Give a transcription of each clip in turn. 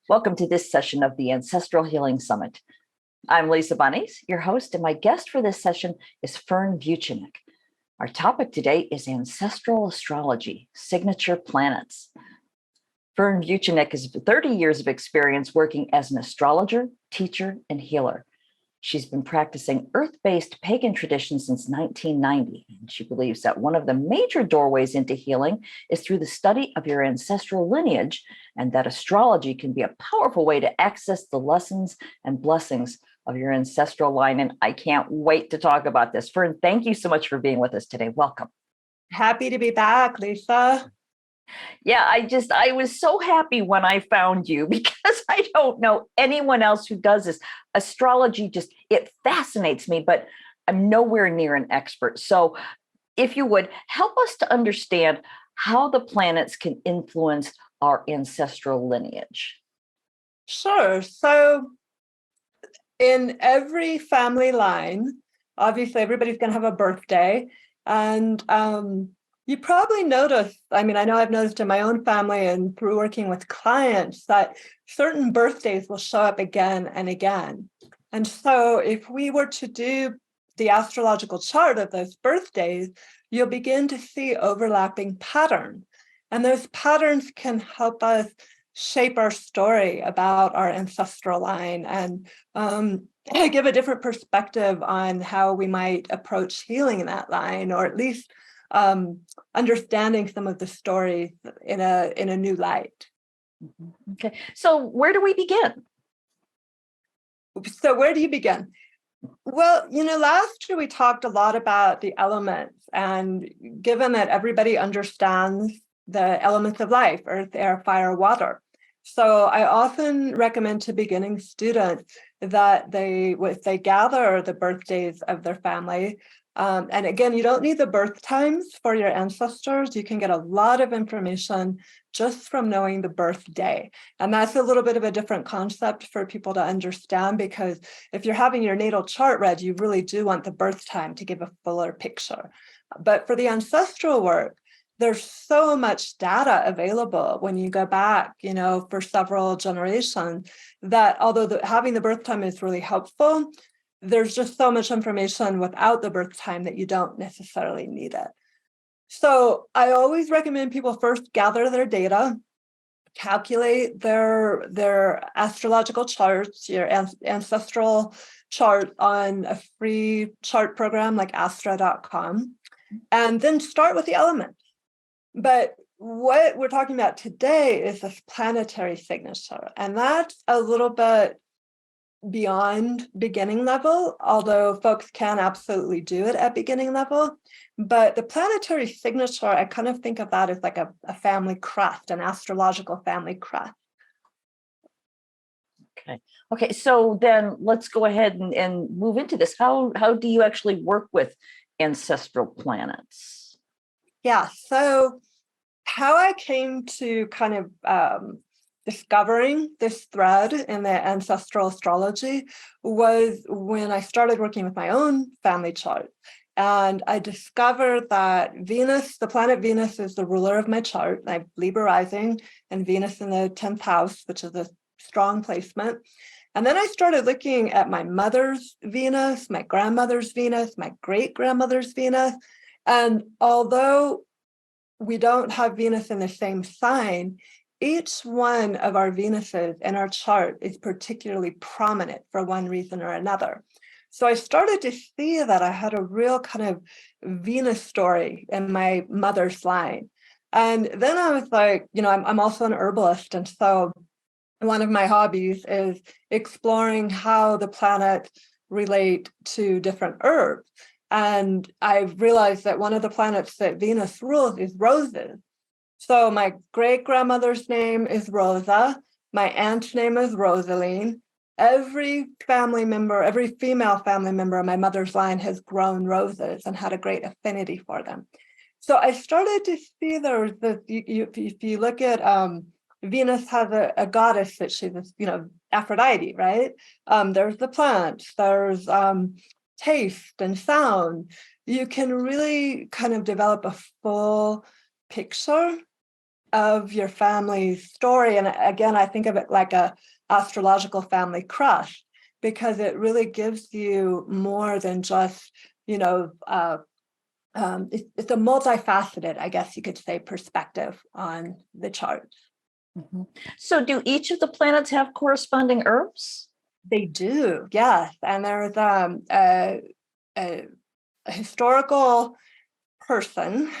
Welcome to this session of the Ancestral Healing Summit. I'm Lisa Bunnies, your host, and my guest for this session is Fern Vucinic. Our topic today is ancestral astrology, signature planets. Fern Vucinic has 30 years of experience working as an astrologer, teacher, and healer. She's been practicing earth-based pagan traditions since 1990, and she believes that one of the major doorways into healing is through the study of your ancestral lineage, and that astrology can be a powerful way to access the lessons and blessings of your ancestral line. And I can't wait to talk about this. Fern, thank you so much for being with us today. Welcome. Happy to be back, Lisa. Yeah, I was so happy when I found you because I don't know anyone else who does this. Astrology it fascinates me, but I'm nowhere near an expert. So if you would help us to understand how the planets can influence our ancestral lineage. Sure. So in every family line, obviously everybody's going to have a birthday, and you probably noticed, I know I've noticed in my own family and through working with clients that certain birthdays will show up again and again. And so if we were to do the astrological chart of those birthdays, you'll begin to see overlapping patterns. And those patterns can help us shape our story about our ancestral line and give a different perspective on how we might approach healing in that line, or at least understanding some of the stories in a new light. Okay, so where do we begin? So where do you begin? Well, last year we talked a lot about the elements, and given that everybody understands the elements of life, earth, air, fire, water. So I often recommend to beginning students that if they gather the birthdays of their family, and again, you don't need the birth times for your ancestors. You can get a lot of information just from knowing the birthday. And that's a little bit of a different concept for people to understand, because if you're having your natal chart read, you really do want the birth time to give a fuller picture. But for the ancestral work, there's so much data available when you go back, for several generations, that although having the birth time is really helpful, there's just so much information without the birth time that you don't necessarily need it. So I always recommend people first gather their data, calculate their astrological charts, your ancestral chart on a free chart program like astra.com, and then start with the elements. But what we're talking about today is this planetary signature, and that's a little bit beyond beginning level, although folks can absolutely do it at beginning level. But the planetary signature, I kind of think of that as like a family crest, an astrological family crest. Okay. So then let's go ahead and move into this. How do you actually work with ancestral planets? Yeah. So how I came to kind of discovering this thread in the ancestral astrology was when I started working with my own family chart. And I discovered that Venus, the planet Venus, is the ruler of my chart. I have Libra rising and Venus in the 10th house, which is a strong placement. And then I started looking at my mother's Venus, my grandmother's Venus, my great-grandmother's Venus. And although we don't have Venus in the same sign, each one of our Venuses in our chart is particularly prominent for one reason or another. So I started to see that I had a real kind of Venus story in my mother's line. And then I was like, I'm also an herbalist. And so one of my hobbies is exploring how the planets relate to different herbs. And I realized that one of the planets that Venus rules is roses. So my great-grandmother's name is Rosa. My aunt's name is Rosaline. Every family member, every female family member of my mother's line has grown roses and had a great affinity for them. So I started to see there was this, if you look at Venus has a goddess that she's, Aphrodite, right? There's the plants, there's taste and sound, you can really kind of develop a full picture of your family's story. And again, I think of it like a astrological family crush, because it really gives you more than just, it's a multifaceted, I guess you could say, perspective on the chart. Mhm. So do each of the planets have corresponding herbs? They do, yes. And there's a historical person,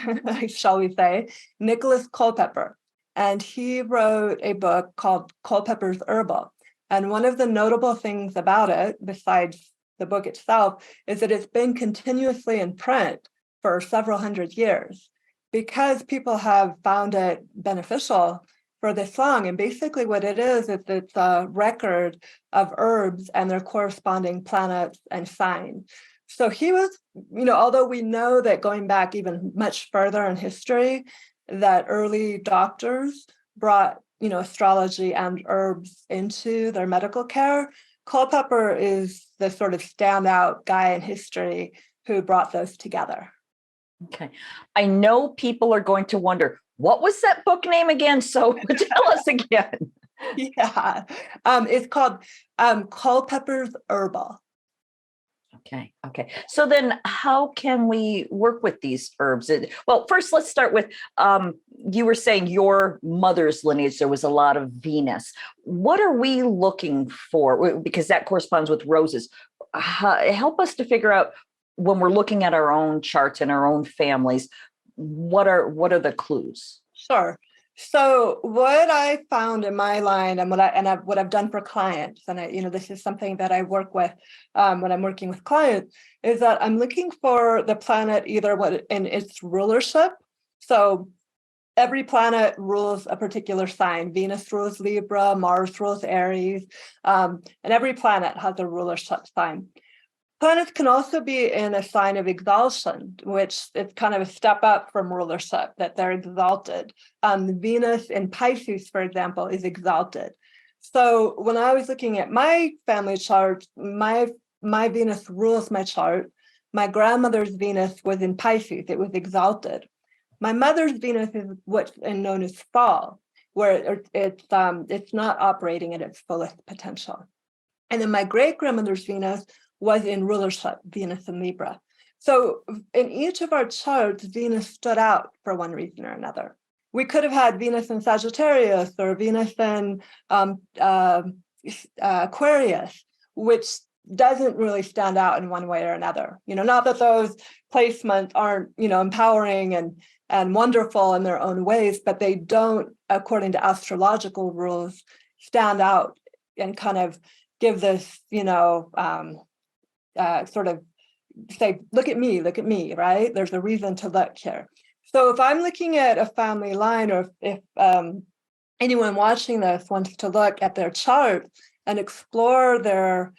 shall we say, Nicholas Culpeper, and he wrote a book called Culpeper's Herbal. And one of the notable things about it, besides the book itself, is that it's been continuously in print for several hundred years because people have found it beneficial for this long. And basically what it is it's a record of herbs and their corresponding planets and signs. So he was, although we know that going back even much further in history, that early doctors brought, astrology and herbs into their medical care, Culpeper is the sort of standout guy in history who brought those together. Okay. I know people are going to wonder, what was that book name again? So tell us again. Yeah. It's called Culpeper's Herbal. Okay. So then how can we work with these herbs? Well, first, let's start with, you were saying your mother's lineage, there was a lot of Venus. What are we looking for? Because that corresponds with roses. Help us to figure out when we're looking at our own charts and our own families, what are the clues? Sure. So what I found in my line and what I've done for clients, and this is something that I work with when I'm working with clients, is that I'm looking for the planet either in its rulership. So every planet rules a particular sign. Venus rules Libra, Mars rules Aries, and every planet has a rulership sign. Planets can also be in a sign of exaltation, which is kind of a step up from rulership, that they're exalted. Venus in Pisces, for example, is exalted. So when I was looking at my family chart, my Venus rules my chart. My grandmother's Venus was in Pisces, it was exalted. My mother's Venus is what's known as fall, where it's not operating at its fullest potential. And then my great-grandmother's Venus was in rulership, Venus in Libra. So in each of our charts, Venus stood out for one reason or another. We could have had Venus in Sagittarius or Venus in Aquarius, which doesn't really stand out in one way or another. Not that those placements aren't, empowering and wonderful in their own ways, but they don't, according to astrological rules, stand out and kind of give this, sort of say, look at me, right? There's a reason to look here. So if I'm looking at a family line, or if anyone watching this wants to look at their chart and explore their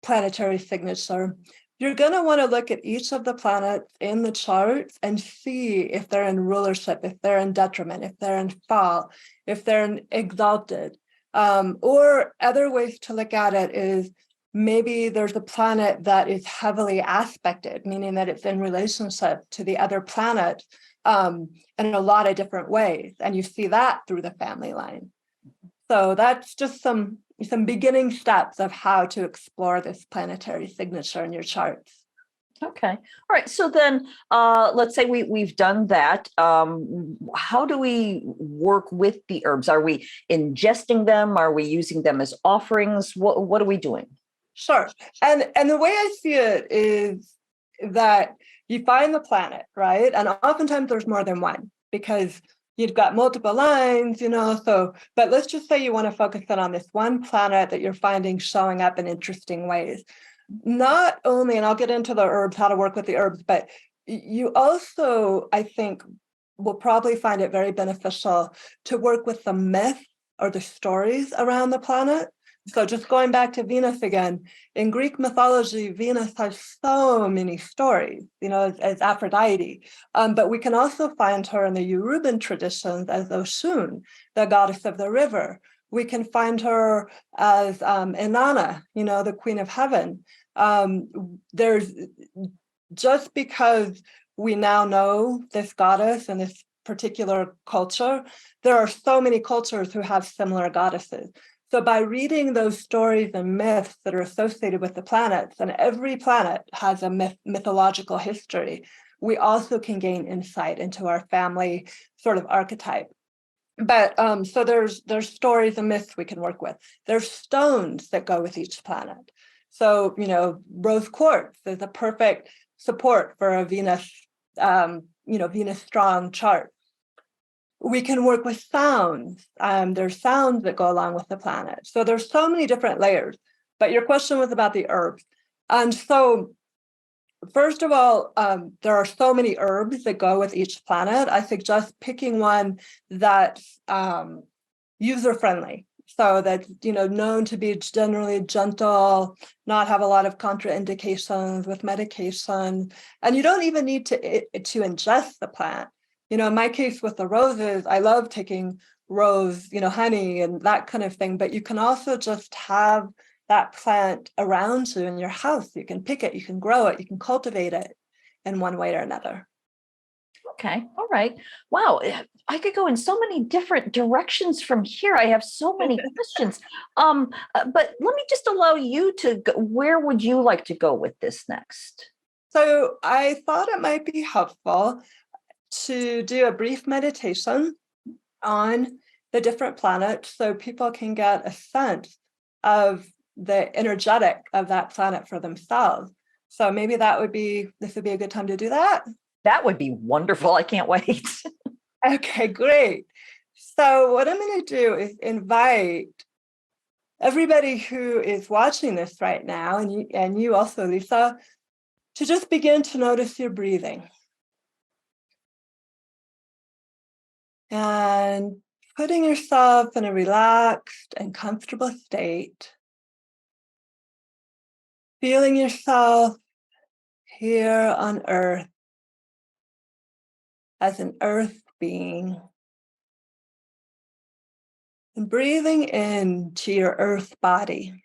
planetary signature, you're going to want to look at each of the planets in the chart and see if they're in rulership, if they're in detriment, if they're in fall, if they're in exalted. Or other ways to look at it is maybe there's a planet that is heavily aspected, meaning that it's in relationship to the other planet in a lot of different ways. And you see that through the family line. So that's just some beginning steps of how to explore this planetary signature in your charts. Okay. All right. So then let's say we've done that. How do we work with the herbs? Are we ingesting them? Are we using them as offerings? What are we doing? Sure. And the way I see it is that you find the planet, right? And oftentimes there's more than one because you've got multiple lines, but let's just say you want to focus in on this one planet that you're finding showing up in interesting ways. Not only, and I'll get into the herbs, how to work with the herbs, but you also, I think, will probably find it very beneficial to work with the myth or the stories around the planet. So just going back to Venus again, in Greek mythology, Venus has so many stories, as Aphrodite. But we can also find her in the Yoruban traditions as Oshun, the goddess of the river. We can find her as Inanna, the queen of heaven. There's just because we now know this goddess and this particular culture, there are so many cultures who have similar goddesses. So by reading those stories and myths that are associated with the planets, and every planet has a mythological history, we also can gain insight into our family sort of archetype. But so there's stories and myths we can work with. There's stones that go with each planet. So, rose quartz is a perfect support for a Venus, Venus strong chart. We can work with sounds. There's sounds that go along with the planet. So there's so many different layers. But your question was about the herbs. And so first of all, there are so many herbs that go with each planet. I suggest picking one that's user-friendly. So that's, known to be generally gentle, not have a lot of contraindications with medication. And you don't even need to ingest the plant. In my case with the roses, I love taking rose, honey and that kind of thing. But you can also just have that plant around you in your house. You can pick it, you can grow it, you can cultivate it in one way or another. Okay. All right. Wow. I could go in so many different directions from here. I have so many questions. But let me just allow you to go. Where would you like to go with this next? So I thought it might be helpful to do a brief meditation on the different planets so people can get a sense of the energetic of that planet for themselves. So maybe this would be a good time to do that. That would be wonderful. I can't wait. Okay, great. So what I'm going to do is invite everybody who is watching this right now, and you also, Lisa, to just begin to notice your breathing. And putting yourself in a relaxed and comfortable state. Feeling yourself here on Earth as an Earth being. And breathing into your Earth body.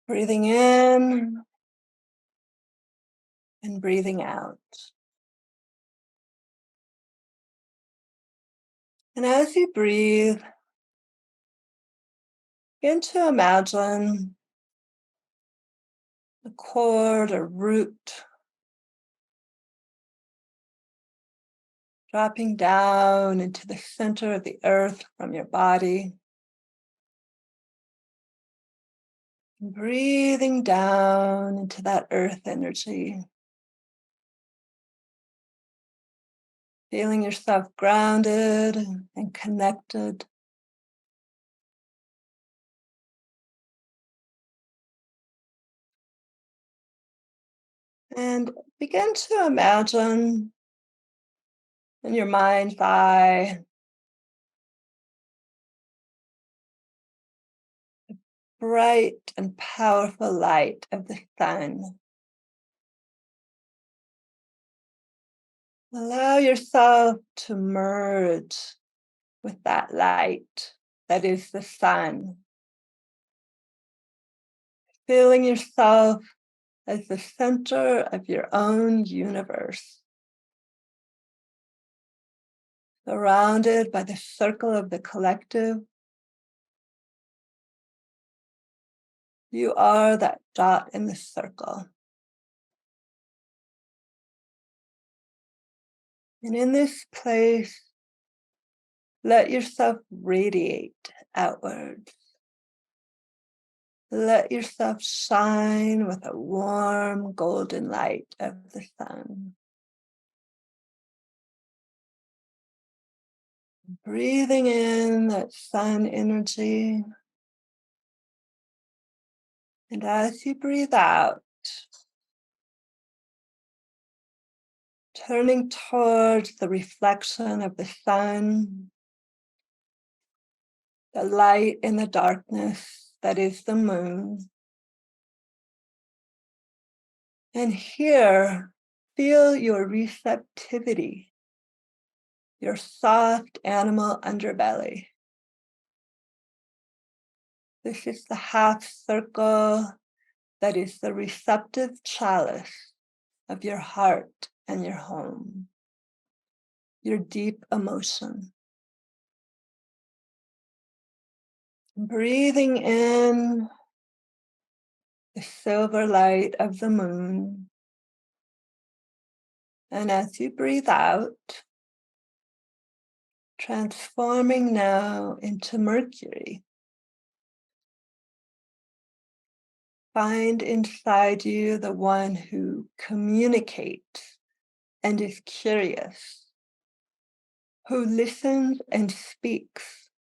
Breathing in and breathing out. And as you breathe, begin to imagine a cord or root dropping down into the center of the earth from your body. And breathing down into that earth energy. Feeling yourself grounded and connected. And begin to imagine in your mind's eye the bright and powerful light of the sun. Allow yourself to merge with that light that is the sun. Feeling yourself as the center of your own universe. Surrounded by the circle of the collective. You are that dot in the circle. And in this place, let yourself radiate outwards. Let yourself shine with a warm golden light of the sun. Breathing in that sun energy. And as you breathe out, turning towards the reflection of the sun, the light in the darkness that is the moon. And here, feel your receptivity, your soft animal underbelly. This is the half circle that is the receptive chalice of your heart and your home, your deep emotion. Breathing in the silver light of the moon. And as you breathe out, transforming now into Mercury. Find inside you the one who communicates and is curious, who listens and speaks.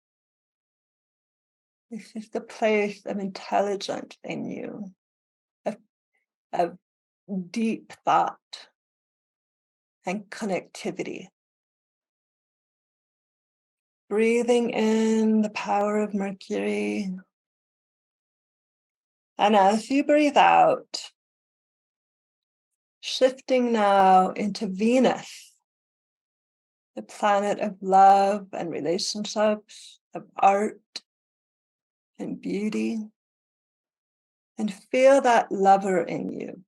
This is the place of intelligence in you, of deep thought and connectivity. Breathing in the power of Mercury. And as you breathe out, shifting now into Venus, the planet of love and relationships, of art and beauty, and feel that lover in you,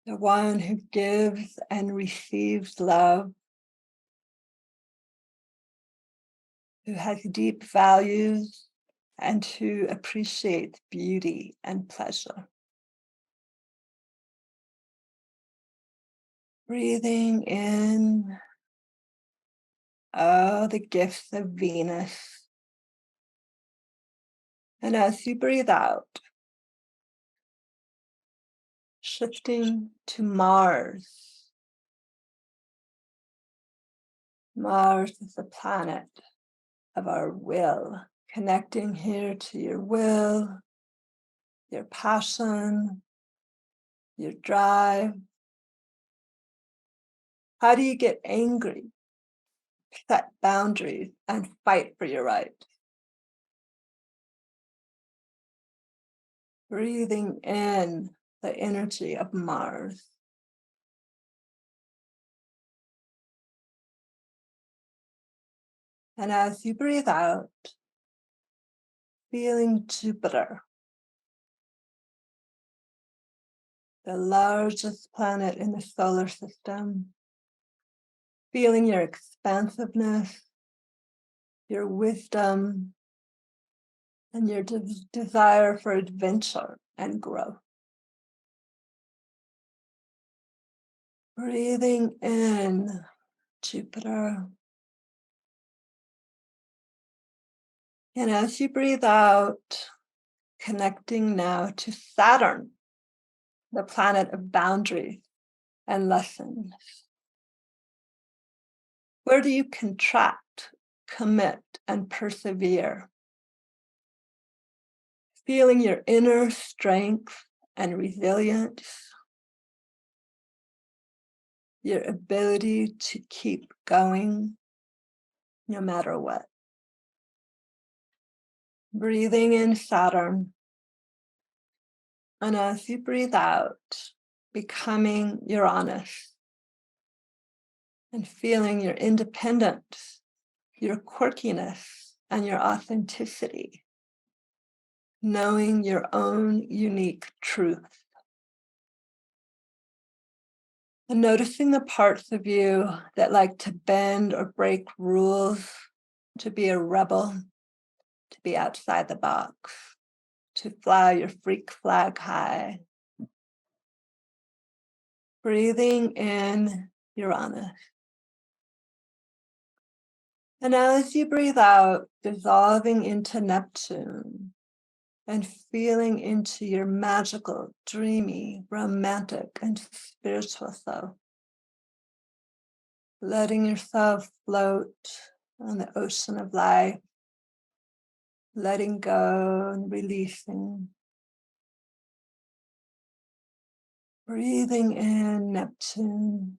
the one who gives and receives love, who has deep values, and who appreciates beauty and pleasure. Breathing in all the gifts of Venus. And as you breathe out, shifting to Mars. Mars is the planet of our will, connecting here to your will, your passion, your drive. How do you get angry, set boundaries, and fight for your right? Breathing in the energy of Mars. And as you breathe out, feeling Jupiter, the largest planet in the solar system, feeling your expansiveness, your wisdom, and your desire for adventure and growth. Breathing in Jupiter. And as you breathe out, connecting now to Saturn, the planet of boundaries and lessons. Where do you contract, commit, and persevere? Feeling your inner strength and resilience, your ability to keep going no matter what. Breathing in Saturn, and as you breathe out, becoming Uranus and feeling your independence, your quirkiness, and your authenticity, knowing your own unique truth. And noticing the parts of you that like to bend or break rules, to be a rebel, to be outside the box, to fly your freak flag high. Breathing in Uranus. And as you breathe out, dissolving into Neptune and feeling into your magical, dreamy, romantic, and spiritual self. Letting yourself float on the ocean of life, letting go and releasing. Breathing in Neptune.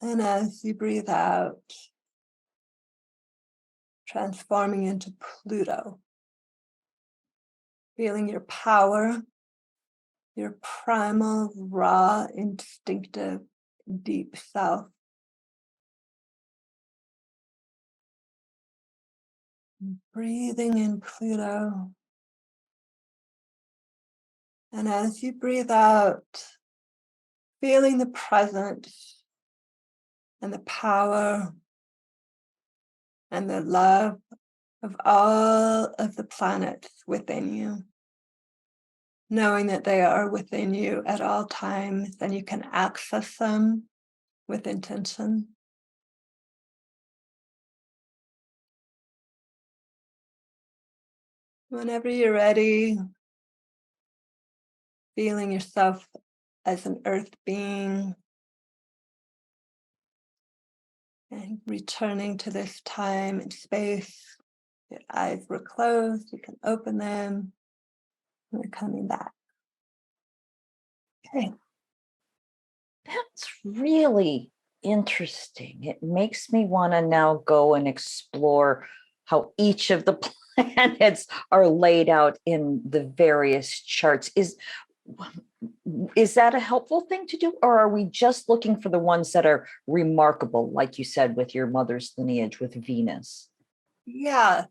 And as you breathe out, transforming into Pluto. Feeling your power, your primal, raw, instinctive, deep self. Breathing in Pluto. And as you breathe out, feeling the presence and the power and the love of all of the planets within you, knowing that they are within you at all times and you can access them with intention. Whenever you're ready, feeling yourself as an earth being and returning to this time and space. Your eyes were closed, you can open them. We're coming back. Okay. That's really interesting. It makes me want to now go and explore how each of the planets are laid out in the various charts. Is that a helpful thing to do, or are we just looking for the ones that are remarkable, like you said, with your mother's lineage with Venus? Yeah.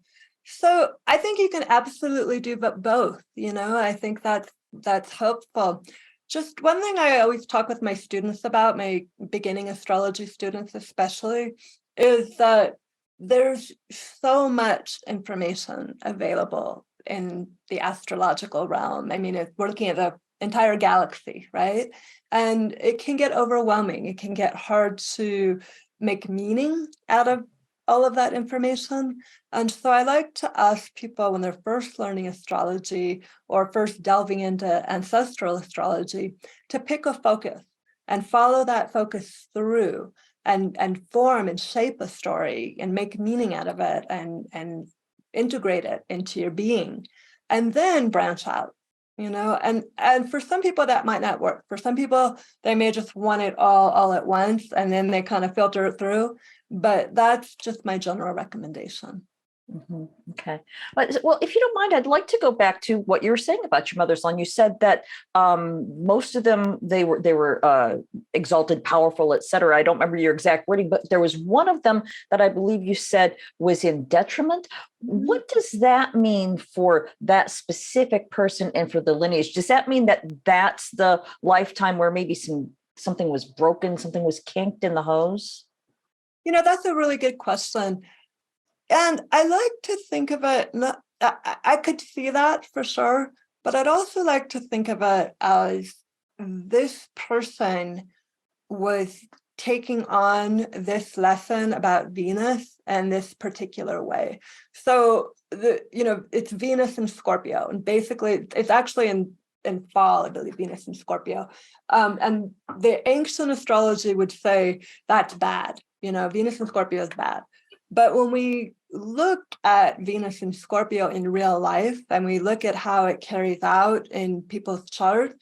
So I think you can absolutely do both. I think that's helpful. Just one thing I always talk with my students about, my beginning astrology students especially, is that there's so much information available in the astrological realm. I mean, we're looking at the entire galaxy, right? And it can get overwhelming. It can get hard to make meaning out of all of that information. And so I like to ask people when they're first learning astrology or first delving into ancestral astrology to pick a focus and follow that focus through and form and shape a story and make meaning out of it and integrate it into your being and then branch out. And for some people that might not work. For some people, they may just want it all at once and then they kind of filter it through. But that's just my general recommendation. Okay. Well, if you don't mind, I'd like to go back to what you were saying about your mother's line. You said that most of them they were exalted, powerful, etc. I don't remember your exact wording, but there was one of them that I believe you said was in detriment. What does that mean for that specific person and for the lineage? Does that mean that that's the lifetime where maybe something was broken, something was kinked in the hose? That's a really good question. And I like to think of it, I could see that for sure, but I'd also like to think of it as this person was taking on this lesson about Venus in this particular way. So it's Venus in Scorpio, and basically it's actually in fall, I believe, Venus in Scorpio. And the ancient astrology would say that's bad. Venus in Scorpio is bad. But when we look at Venus in Scorpio in real life and we look at how it carries out in people's charts,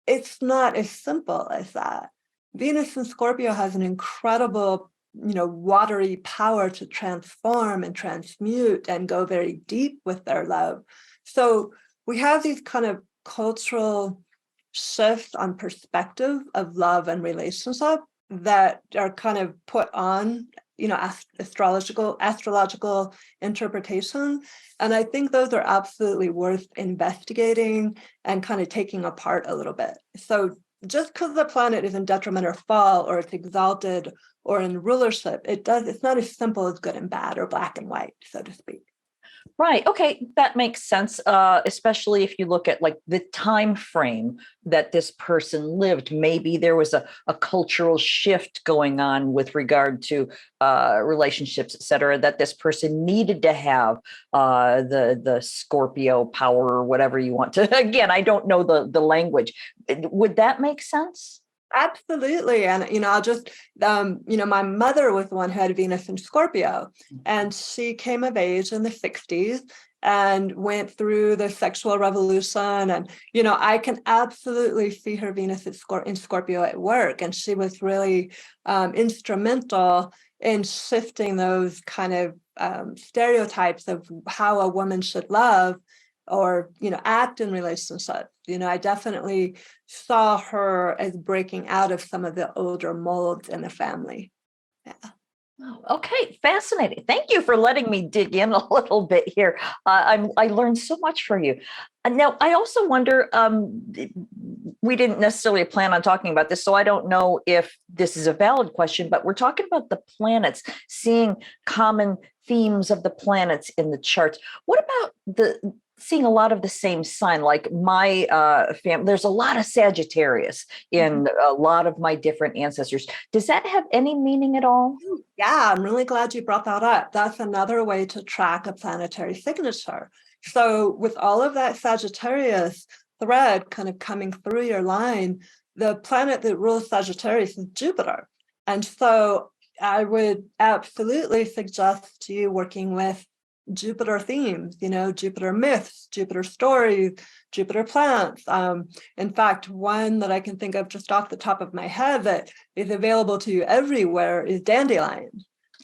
it's not as simple as that. Venus in Scorpio has an incredible, watery power to transform and transmute and go very deep with their love. So we have these kind of cultural shifts on perspective of love and relationship that are kind of put on astrological interpretation. And I think those are absolutely worth investigating and kind of taking apart a little bit. So just because the planet is in detriment or fall, or it's exalted or in rulership, it's not as simple as good and bad or black and white, so to speak. Right. Okay, that makes sense. Especially if you look at like the time frame that this person lived. Maybe there was a cultural shift going on with regard to relationships, et cetera, that this person needed to have the Scorpio power or whatever you want to. Again, I don't know the language. Would that make sense? Absolutely. And, I'll just, my mother was the one who had Venus in Scorpio, and she came of age in the 60s and went through the sexual revolution. And, I can absolutely see her Venus in Scorpio at work. And she was really instrumental in shifting those kind of stereotypes of how a woman should love or act in relationships. I definitely saw her as breaking out of some of the older molds in the family. Yeah. Oh, okay, fascinating. Thank you for letting me dig in a little bit here. I learned so much from you. Now, I also wonder. We didn't necessarily plan on talking about this, so I don't know if this is a valid question. But we're talking about the planets, seeing common themes of the planets in the charts. What about the seeing a lot of the same sign? Like my family, there's a lot of Sagittarius in a lot of my different ancestors. Does that have any meaning at all? Yeah, I'm really glad you brought that up. That's another way to track a planetary signature. So, with all of that Sagittarius thread kind of coming through your line, the planet that rules Sagittarius is Jupiter. And so, I would absolutely suggest you working with Jupiter themes, Jupiter myths, Jupiter stories, Jupiter plants. In fact, one that I can think of just off the top of my head that is available to you everywhere is dandelion.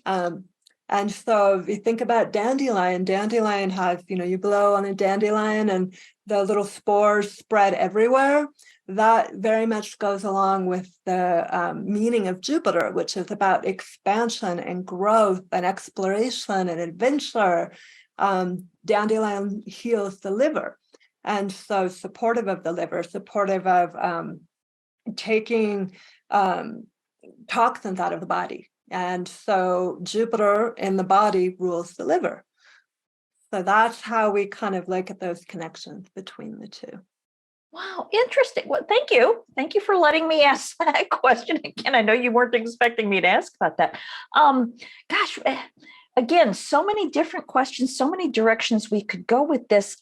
And so if you think about dandelion has, you blow on a dandelion and the little spores spread everywhere. That very much goes along with the meaning of Jupiter, which is about expansion and growth and exploration and adventure. Dandelion heals the liver. And so supportive of the liver, supportive of taking toxins out of the body. And so Jupiter in the body rules the liver. So that's how we kind of look at those connections between the two. Wow, interesting. Well, thank you. Thank you for letting me ask that question again. I know you weren't expecting me to ask about that. Gosh, again, so many different questions, so many directions we could go with this.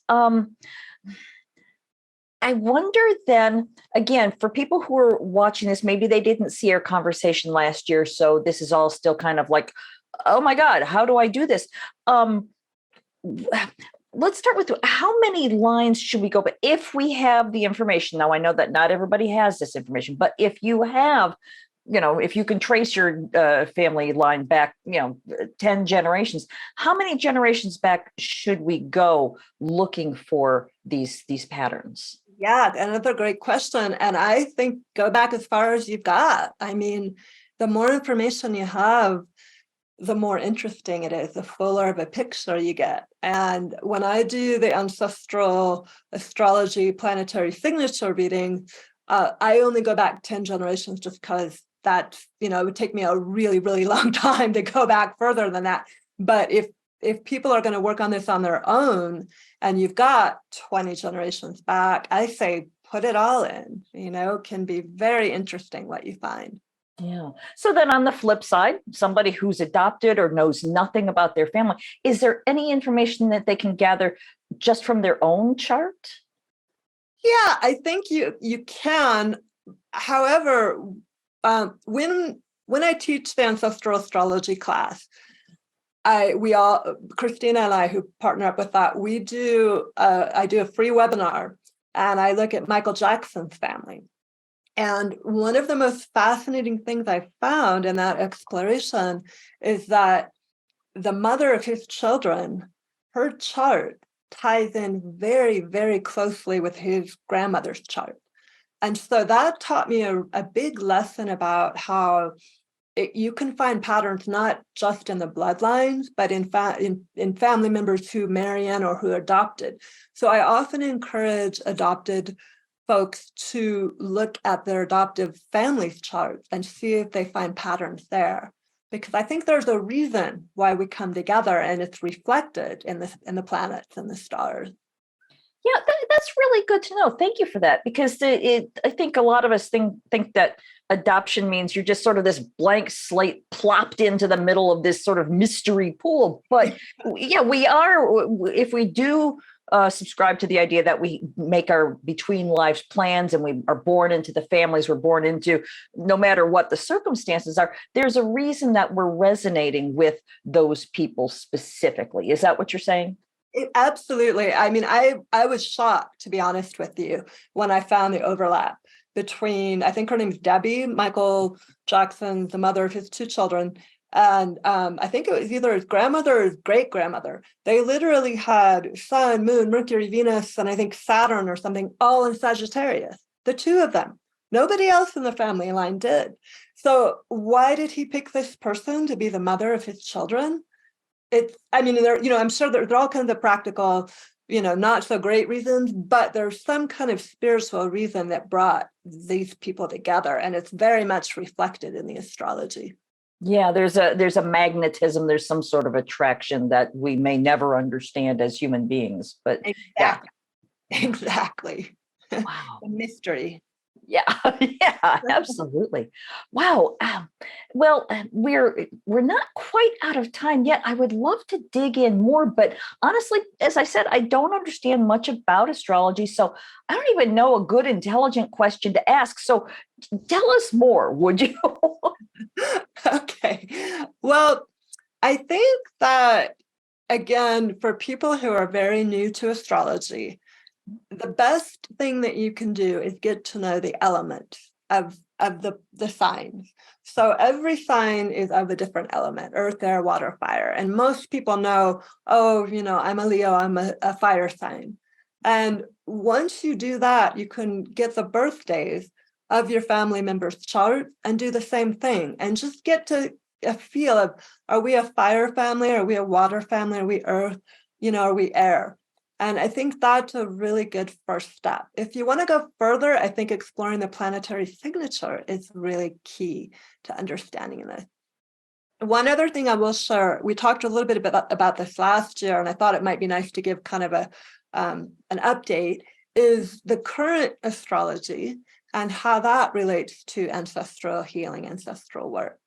I wonder then, again, for people who are watching this, maybe they didn't see our conversation last year. So this is all still kind of like, oh my God, how do I do this? Let's start with how many lines should we go? But if we have the information, now I know that not everybody has this information, but if you have, if you can trace your family line back, 10 generations, how many generations back should we go looking for these patterns? Yeah, another great question. And I think go back as far as you've got. I mean, the more information you have, the more interesting it is, the fuller of a picture you get. And when I do the ancestral astrology planetary signature reading, I only go back 10 generations just because that, it would take me a really, really long time to go back further than that. But if people are going to work on this on their own and you've got 20 generations back, I say put it all in, can be very interesting what you find. Yeah. So then on the flip side, somebody who's adopted or knows nothing about their family, is there any information that they can gather just from their own chart? Yeah, I think you can. However, when I teach the ancestral astrology class, Christina and I, who partner up with that, I do a free webinar and I look at Michael Jackson's family. And one of the most fascinating things I found in that exploration is that the mother of his children, her chart ties in very, very closely with his grandmother's chart. And so that taught me a big lesson about how you can find patterns not just in the bloodlines, but in family members who marry in or who are adopted. So I often encourage adopted folks to look at their adoptive family's charts and see if they find patterns there. Because I think there's a reason why we come together, and it's reflected in the planets and the stars. Yeah, that's really good to know. Thank you for that, because I think a lot of us think that adoption means you're just sort of this blank slate plopped into the middle of this sort of mystery pool. But yeah, we are, if we do subscribe to the idea that we make our between lives plans and we are born into the families we're born into, no matter what the circumstances are, there's a reason that we're resonating with those people specifically. Is that what you're saying? Absolutely. I mean, I was shocked, to be honest with you, when I found the overlap between, I think her name's Debbie, Michael Jackson, the mother of his two children, and I think it was either his grandmother or his great-grandmother. They literally had Sun, Moon, Mercury, Venus, and I think Saturn or something, all in Sagittarius, the two of them. Nobody else in the family line did. So why did he pick this person to be the mother of his children? I mean, I'm sure there are all kinds of practical, not so great reasons, but there's some kind of spiritual reason that brought these people together. And it's very much reflected in the astrology. Yeah, there's a magnetism, there's some sort of attraction that we may never understand as human beings. But exactly. Yeah. Exactly. Wow. A mystery. Yeah, yeah, absolutely. Wow. Well, we're not quite out of time yet. I would love to dig in more, but honestly, as I said, I don't understand much about astrology, so I don't even know a good, intelligent question to ask. So tell us more, would you? Okay. Well, I think that, again, for people who are very new to astrology, the best thing that you can do is get to know the elements of the signs. So every sign is of a different element: earth, air, water, fire. And most people know, oh, I'm a Leo, I'm a fire sign. And once you do that, you can get the birthdays of your family members' chart and do the same thing and just get to a feel of, are we a fire family? Are we a water family? Are we earth? Are we air? And I think that's a really good first step. If you want to go further, I think exploring the planetary signature is really key to understanding this. One other thing I will share, we talked a little bit about this last year, and I thought it might be nice to give kind of an update, is the current astrology and how that relates to ancestral healing, ancestral work.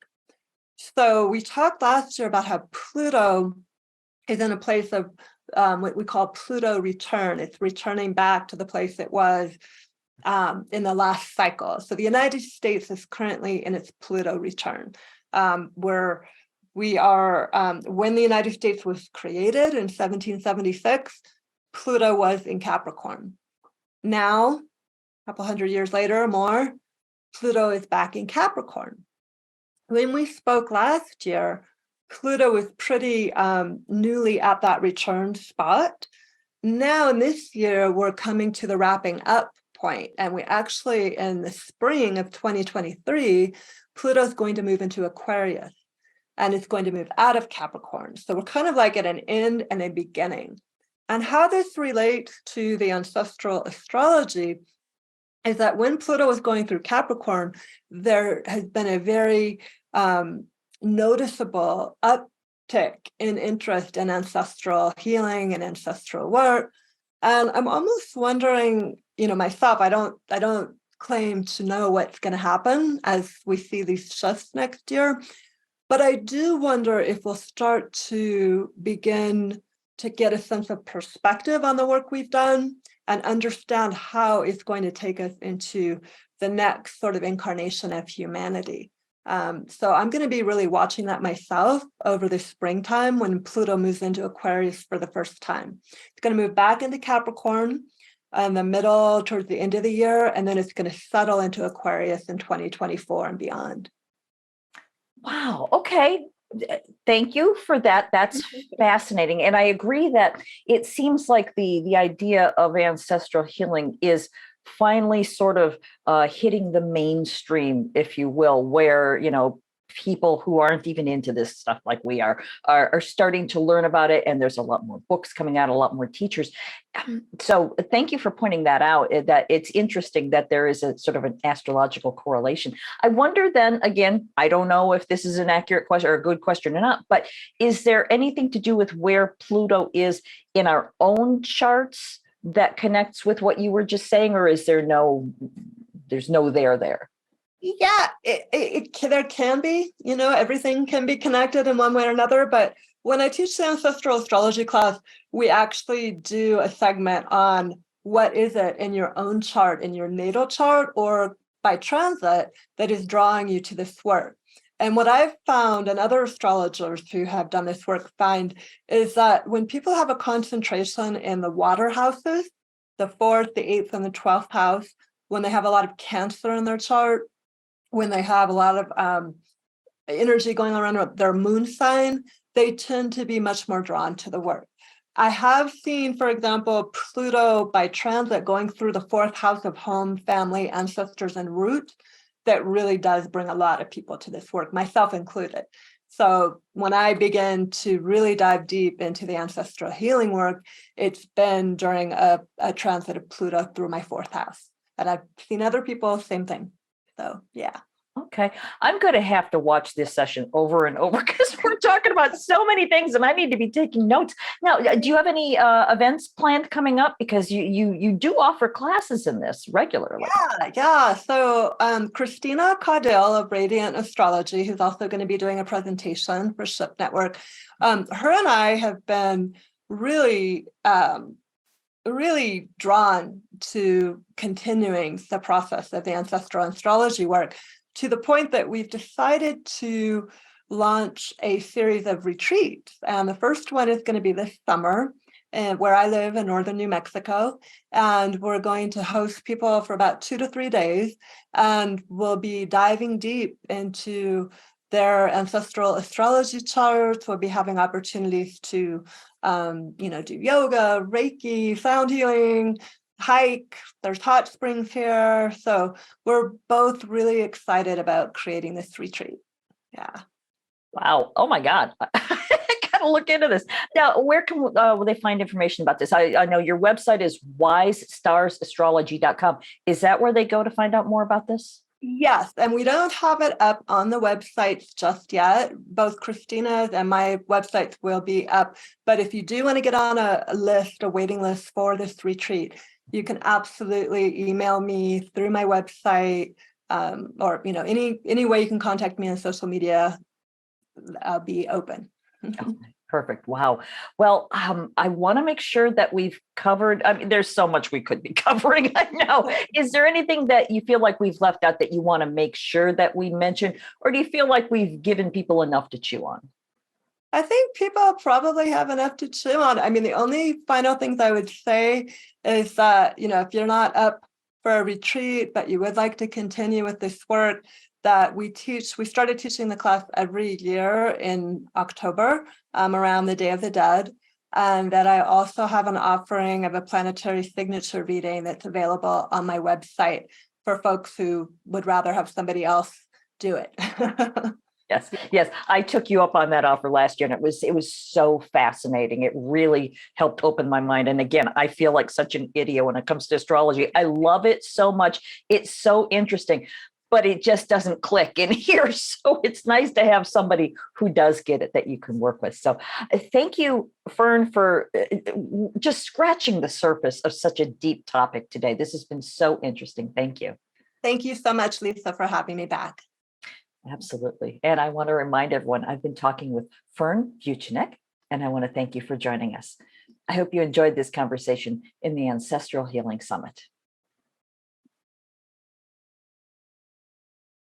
So we talked last year about how Pluto is in a place of what we call Pluto return. It's returning back to the place it was in the last cycle. So the United States is currently in its Pluto return, where we are, when the United States was created in 1776, Pluto was in Capricorn. Now, a couple hundred years later or more, Pluto is back in Capricorn. When we spoke last year, Pluto was pretty newly at that return spot. Now in this year, we're coming to the wrapping up point, and we actually, in the spring of 2023, Pluto's going to move into Aquarius, and it's going to move out of Capricorn. So we're kind of like at an end and a beginning. And how this relates to the ancestral astrology is that when Pluto was going through Capricorn, there has been a very noticeable uptick in interest in ancestral healing and ancestral work. And I'm almost wondering, myself, I don't claim to know what's going to happen as we see these shifts next year, but I do wonder if we'll start to begin to get a sense of perspective on the work we've done and understand how it's going to take us into the next sort of incarnation of humanity. So I'm going to be really watching that myself over the springtime when Pluto moves into Aquarius for the first time. It's going to move back into Capricorn in the middle, towards the end of the year, and then it's going to settle into Aquarius in 2024 and beyond. Wow. Okay. Thank you for that. That's fascinating. And I agree that it seems like the idea of ancestral healing is finally sort of hitting the mainstream, if you will, where, people who aren't even into this stuff like we are starting to learn about it. And there's a lot more books coming out, a lot more teachers. So thank you for pointing that out, that it's interesting that there is a sort of an astrological correlation. I wonder then, again, I don't know if this is an accurate question or a good question or not, but is there anything to do with where Pluto is in our own charts that connects with what you were just saying, or is there's no there? Yeah, there can be, everything can be connected in one way or another. But when I teach the ancestral astrology class, we actually do a segment on what is it in your own chart, in your natal chart or by transit, that is drawing you to this work. And what I've found, and other astrologers who have done this work find, is that when people have a concentration in the water houses, the 4th, the 8th, and the 12th house, when they have a lot of Cancer in their chart, when they have a lot of energy going around their moon sign, they tend to be much more drawn to the work. I have seen, for example, Pluto by transit going through the fourth house of home, family, ancestors, and root. That really does bring a lot of people to this work, myself included. So when I begin to really dive deep into the ancestral healing work, it's been during a transit of Pluto through my fourth house. And I've seen other people, same thing. So, yeah. Okay. I'm going to have to watch this session over and over because we're talking about so many things and I need to be taking notes. Now, do you have any events planned coming up? Because you do offer classes in this regularly. Yeah. So Christina Caudill of Radiant Astrology, who's also going to be doing a presentation for Ship Network, her and I have been really really drawn to continuing the process of the ancestral astrology work, to the point that we've decided to launch a series of retreats. And the first one is going to be this summer, where I live in northern New Mexico. And we're going to host people for about 2 to 3 days. And we'll be diving deep into their ancestral astrology charts. We'll be having opportunities to do yoga, Reiki, sound healing, hike. There's hot springs here. So we're both really excited about creating this retreat. Yeah. Wow. Oh my God. I gotta look into this. Now, where can will they find information about this? I know your website is wisestarsastrology.com. Is that where they go to find out more about this? Yes, and we don't have it up on the websites just yet. Both Christina's and my websites will be up. But if you do want to get on a waiting list for this retreat, you can absolutely email me through my website, or any way you can contact me on social media. I'll be open. Oh, perfect. Wow. Well, I want to make sure that we've covered. I mean, there's so much we could be covering. I know. Is there anything that you feel like we've left out that you want to make sure that we mention, or do you feel like we've given people enough to chew on? I think people probably have enough to chew on. I mean, the only final things I would say is that, if you're not up for a retreat, but you would like to continue with this work, that we started teaching the class every year in October, around the Day of the Dead. And that I also have an offering of a planetary signature reading that's available on my website for folks who would rather have somebody else do it. Yes. I took you up on that offer last year, and it was so fascinating. It really helped open my mind. And again, I feel like such an idiot when it comes to astrology. I love it so much. It's so interesting, but it just doesn't click in here. So it's nice to have somebody who does get it that you can work with. So thank you, Fern, for just scratching the surface of such a deep topic today. This has been so interesting. Thank you. Thank you so much, Lisa, for having me back. Absolutely. And I want to remind everyone, I've been talking with Fern Vucinic, and I want to thank you for joining us. I hope you enjoyed this conversation in the Ancestral Healing Summit.